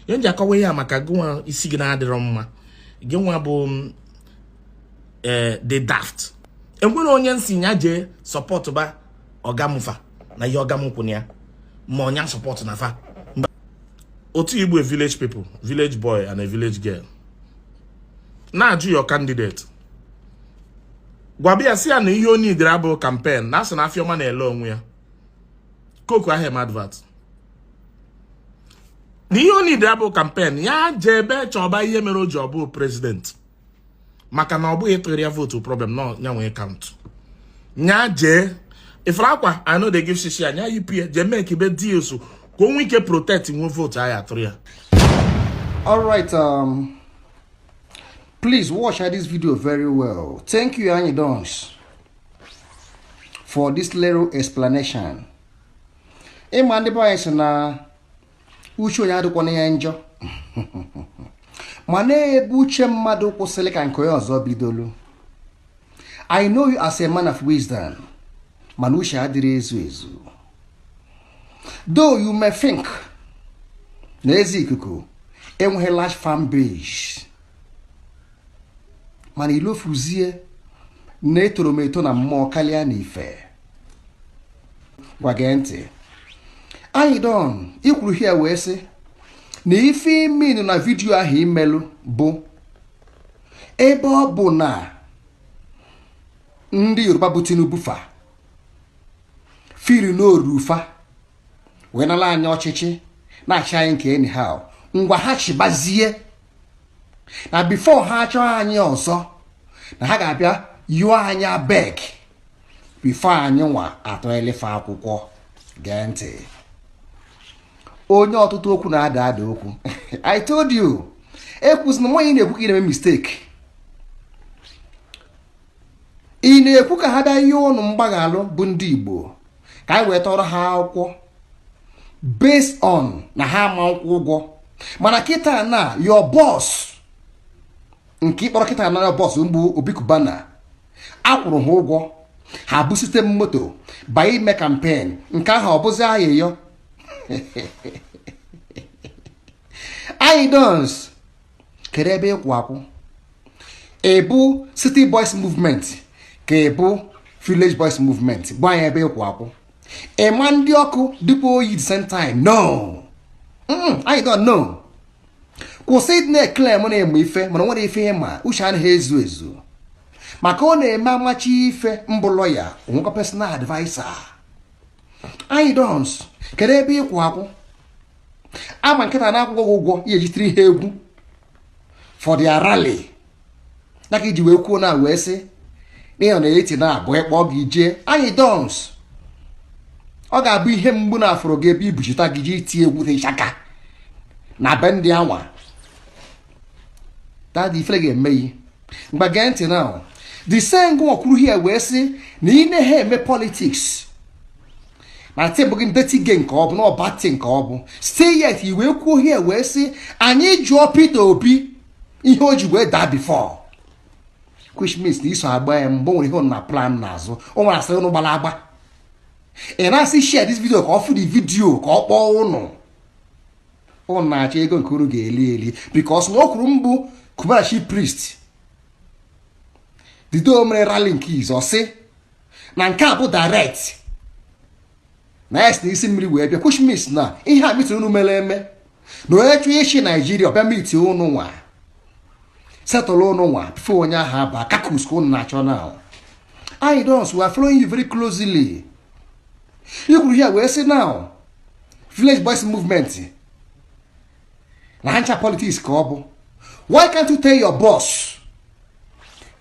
Yonji akawe ya maka gwa isi gị na-adịrọ mma. Gị nwa bụ the daft. Enwere onye nsi nya je support ba ogamufa na ihe ogamukwu ya. Ma onya support na fa. Otu Igbo a village people, village boy and a village girl. Na aju your candidate. Gwabia si ya na ihe oni drabo campaign na asị na afioma na ele onwe ya. Koku ahem advert. Na ihe oni drabo campaign ya jebe choba ihe mere o ji ọbụ president. Maka na ọbụ ịtụgharịa vote problem no nya nwee count. Nya je ifra akwa I know they give shishi anya UPA je make be deals ko nwe ike protect nwe vote aya atụrụ ya. All right, please watch this video very well. Thank you, Anyidons, for this little explanation. Na ucho ya adịkwana ya njọ. Mana ebe uche mmadụ kwụsịrị ka nke ya ọzọ bidolu. I know you as a man of wisdom. Mana uche adịrị ezu ezu. Though you may think na Eze Ikuku enweghị large fan base, mana ilofuzie na etorometo na mmụọ kalịa na ife. Gwa gee ntị. Anyidons ikwuru here wee sị na ife imenu na vidiyo ahụ imelu bụ ebe ọ bụ na ndị Yoruba bụ Tinubu fa firi n'orufa wee nala anya ọchịchị na-achị anyị nke anyhow ngwa ha chibazie na before ha achọ anyị ọzọ na ha ga-abịa yụọ anya beg before anyị nwa atọ elefe akwụkwọ. Gee ntị. Onye ọtụtụ okwu na-ada okwu. I told you. Ekwuzi na nwaanyị na-ekwu ka ị na-eme mistake. Ị na-ekwu ka ha bịa ihe ụnụ mgbaghalụ bụ ndị Igbo ka anyị wee tọrọ ha akwụkwọ based on na ha ama nkwụ ụgwọ. Mana kịta na your boss nke ịkpọrọ kịta na your boss mgbu Obi Kubana akwụrụ ha ụgwọ ha bụ site moto ba ime campaign nke ahụ ọ bụzi ayịyọ. Anyidons kedu ebe ịkwụ akwụ? Ebu City Boys Movement ka ebu Village Boys Movement bụ anyị ebe ịkwụ akwụ. Ema ndị ọkụ dịkwa oyi the same time? No. Anyidons no. Kwụsị ịdị na-eklem na-eme ife mana nwere ife ịma uche anaghị ezu ezu maka ọ na-eme amachi ife mbụ lọya onwekwa personal advisor. Anyidons kedu ebe ịkwụ akwụ? Ama nkịta na-akwụkwọ ụgwọ ihe ejitiri ihe egwu for their rally naka iji wee kwuo na wee sị na ịnọ na-eti na abụ ekpe ọ ga-ije. Anyidons ọ ga-abụ ihe mgbu na afọrọ gị ebe ibuchita gị ji iti egwu ịchaka na be ndị anwa dadị ifere ga-eme yi. Mgbe gee ntị na the same ngwa kwuru here wee sị na ị na-ha eme politics na tebụl gị ndeti gị nke ọ bụ na ọbati nke ọ bụ stay yet iwe kwuo here wee sị anyị jụọ Peter Obi ihe o ji wee daa before, which means na iso agba ya mgbe nwere ihe na plan n'azụ o nwere asị ụnụ gbara agba. Ị na-asị share this video ka ọ fụ the video ka ọ kpọọ ụnụ na-achọ ego nke uru ga-eli eli because na o kwuru mbụ Kubanachi priest dido mere rally nke izo sị na nke a bụ direct na es na isi mmiri wee bịa, which means na ihe a mitiri unu mere eme na onye chụọ ishi Nigeria ọbịa miti unu nwa settle unu nwa before onye ahụ aba kakus ka unu na-achọ na. Anyidons, we are following you very closely. You could hear where say now Village Boys Movement na hancha politics ka ọ bụ. Why can't you tell your boss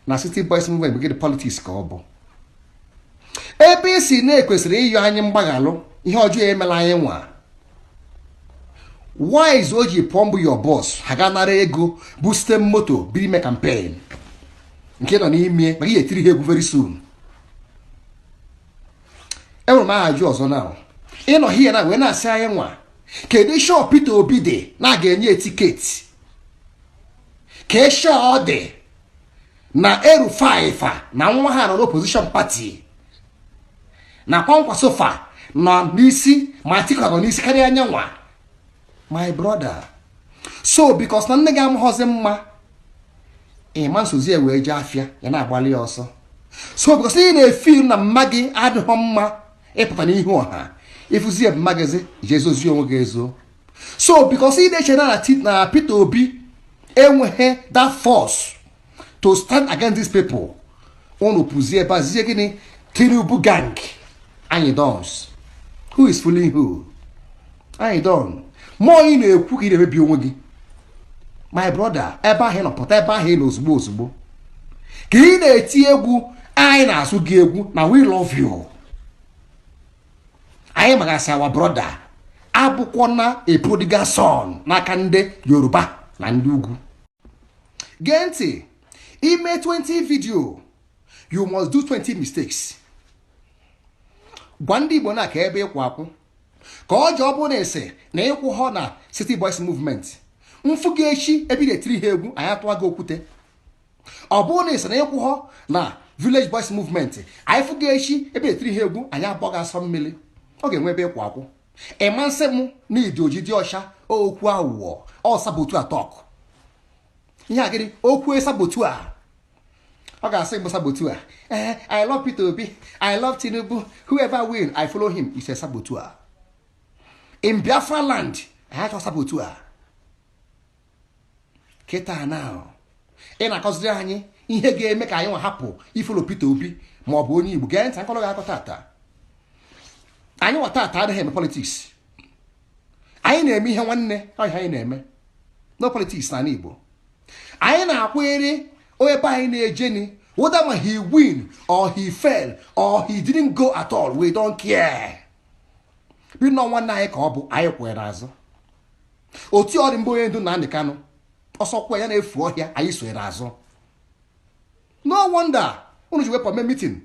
na City Boys Movement begin the politics ka ọ bụ? APC na-ekwesịrị ịyọ anyị mgbaghalụ ihe ọjọọ emela anyị nwa. Why is o ji pọmbụ your boss ha ga nara ego bụ site moto biri me campaign nke nọ n'ime ma gị etiri ha egwu very soon. Enwere m ajụ ọzọ na ịnọ hie na wee na-asị anyị nwa kedu shọ Peter Obi dị na ga-enye tiketi ka shọ ọ dị na eru5 na nwa ha nọ n'opposition party na kwankwa sofa nọ n'isi ma Atiku nọ n'isi karịa anya nwa. My brother, So because na nne gị amụghọzi mma ịma nsozi wee jee afịa ya na-agbalị ọsọ. So because ị na-efil na mma gị adịghọ mma ịpụta n'ihu ọha ịfụzie mma gịzi je ezozi onwe gị ezo. So because ị na-eche na Peter Obi enweghị that force to stand against these people, unu pụzie ebe azie gịnị Tinubu gang. Anyidons, who is fooling who? Anyidons, more ị na-ekwu ka ị na-emebi onwe gị. My brother, ebe ahụ nọ pụta ebe ahụ nọ ozugbo ozugbo ka ị na-eti egwu anyị na-asụ gị egwu na we love you. Anyị magasị our brother abụkwana a prodigal son n'aka ndị Yoruba na ndị ugwu. Gee ntị, ime 20 video you must do 20 mistakes. Gwa ndị Igbo na ka ebe ịkwụ akwụ ka ọ ji ọ bụ na-ese na ịkwụ họ na City Boys Movement mfu gị echi ebe na-etiri ha egwu anyị atụwa gị okwute. Ọ bụrụ na ese na ịkwụ họ na Village Boys Movement anyị fụ gị echi ebe na-etiri ha egwu anyị abụọ gị asọ mmiri. Ọ ga-enwe ebe ịkwụ akwụ. Ịma nsị m na idi oji dị ọcha okwu aghụghọ ọ sabotu atọk. Ihe a gịnị okwu sabotu a ọ ga-asị mgbe sabotu a I love Peter Obi, I love Tinubu, whoever win I follow him. Is a saboteur. In Biafra land I have to saboteur. Keta now ị na-akọziri anyị ihe ga-eme ka anyị nwa hapụ ifolo Peter Obi ma ọ bụ onye Igbo. Gee ntị akọrọ gị akọ tata. Anyị nwa tata adịghị eme politics. Anyị na-eme ihe nwanne ọhịa anyị na-eme. No politics na Igbo. Anyị na-akwere onye be anyị na-ejeni whether ma he win or he fail or he didn't go at all, we don't care. Bi nọ nwanne anyị ka ọ bụ anyị kwere azụ. Oti ọ dị mbụ onye ndu na Nnamdi Kanu ọsọ kwa ya na-efu ọhịa anyị soere azụ. No wonder unu ji wepụ mee meeting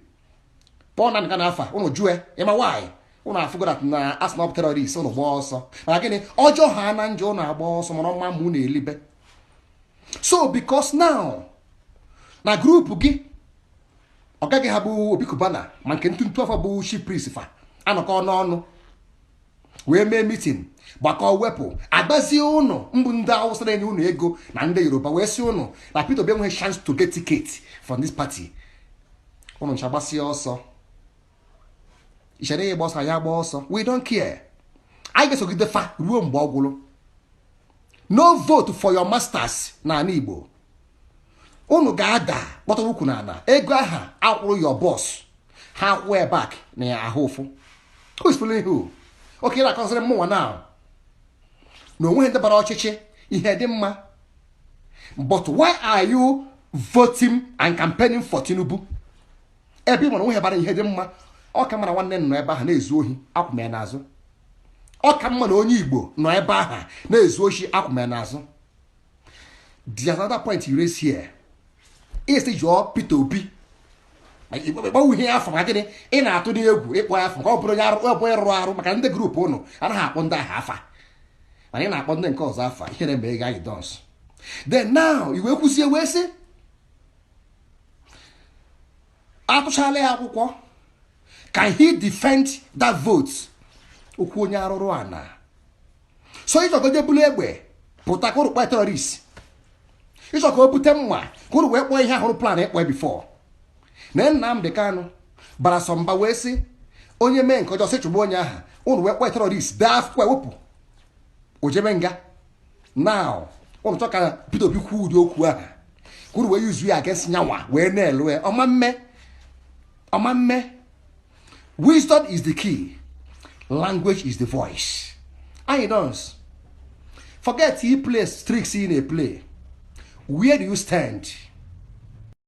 pọ na Nnamdi Kanu afa unu jue ịma why unu afụgodat na asnop terrorist unu gba ọsọ maka gịnị ọjọọ ha na njọ unu agba ọsọ mara mma mụ na-elibe. So because now na group gị ọ gaghị ha bụ Obi Kubana ma nke ntụntụ afọ bụ chief priest fa anọkọ n'ọnụ wee mee meeting gbakọ wepụ agbazie ụnụ mbụ ndị Awụsa na-enye ụnụ ego na ndị Yoruba wee si ụnụ na Peter Obi enweghị chance to get ticket from this party. Ụnụ ncha gbasie ọsọ ichere ya gba ọsọ ya gba ọsọ we don't care. Anyị ga-esogide fa ruo mgbe ọ gwụrụ. No vote for your masters na ala Igbo. Unu ga-ada kpọtara ukwu na ala ego aha akwụrụ your boss ha kwụọ back na ya ahụ ụfụ. Who is fooling who? Okay, na-akọsịrị mụnwa now na onweghị ndị bara ọchịchị ihe dị mma. But why are you voting and campaigning for Tinubu? Ebe ị mara onweghị bara ihe dị mma. Ọ ka mara nwanne nọ ebe ahụ na-ezu ohi akwụme n'azụ. Ọ ka mma na onye Igbo nọ ebe ahụ na-ezu ohi akwụme n'azụ. There's another point you raise here. Is your Peter Obi gbanwe ihe afọ maka gịnị ị na-atụ n'egwu ịkpọ afọ ka ọ bụrụ onye rụrụ arụ maka ndị grupu ụnụ anaghị akpọ ndị ahụ afa mana ị na-akpọ ndị nke ọzọ afa ihe na-eme ego Anyidons. Then now iwe kwụsie wee sị atụchala ya akwụkwọ can he defend that vote? Okwu onye arụrụ ana so ịchọgoje bulu egbe pụta ka ụrụkpa terrorist ịchọ ka o bute mma ka ụrụ wee kpọọ ihe ahụrụ plan ịkpọ before na Nnamdi Kanu bara sọ mba wee sị onye mee nke ọjọọ sị chụgbu onye aha ụrụ wee kpọọ terrorist dee akwụkwọ ewepụ ojebe nga. Now ụrụ chọ ka Peter Obi kwuo ụdị okwu aha ka ụrụ wee yuzu ya against nyanwa wee na-elu ya ọma mme. Wisdom is the key, language is the voice. Anyidons, forget he plays tricks in a play. Where do you stand?